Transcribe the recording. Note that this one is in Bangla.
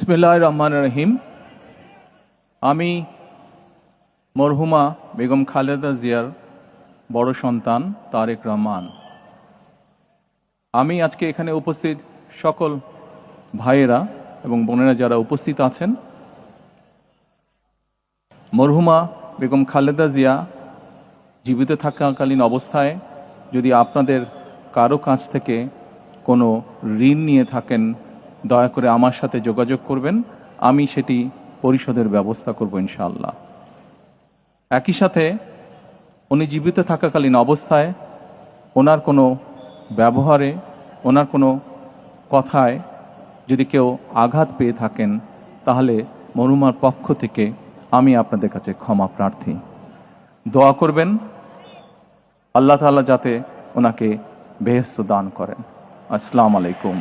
বিসমিল্লাহির রহমানির রহিম। আমি মরহুমা বেগম খালেদা জিয়ার বড় সন্তান তারেক রহমান। আমি আজকে এখানে উপস্থিত সকল ভাইয়েরা এবং বোনেরা যারা উপস্থিত আছেন, মরহুমা বেগম খালেদা জিয়া জীবিত থাকাকালীন অবস্থায় যদি আপনাদের কারো কাছ থেকে কোনো ঋণ নিয়ে থাকেন, দয়া করে আমার সাথে যোগাযোগ করবেন, আমি সেটি পরিশোধের ব্যবস্থা করব ইনশাআল্লাহ। একই সাথে উনি জীবিত থাকাকালীন অবস্থায় ওনার কোনো ব্যবহারে, ওনার কোনো কথায় যদি কেউ আঘাত পেয়ে থাকেন, তাহলে মরহুমার পক্ষ থেকে আমি আপনাদের কাছে ক্ষমা প্রার্থী। দোয়া করবেন আল্লাহ তাআলা যাতে ওনাকে বেহেশত দান করেন। আসসালামু আলাইকুম।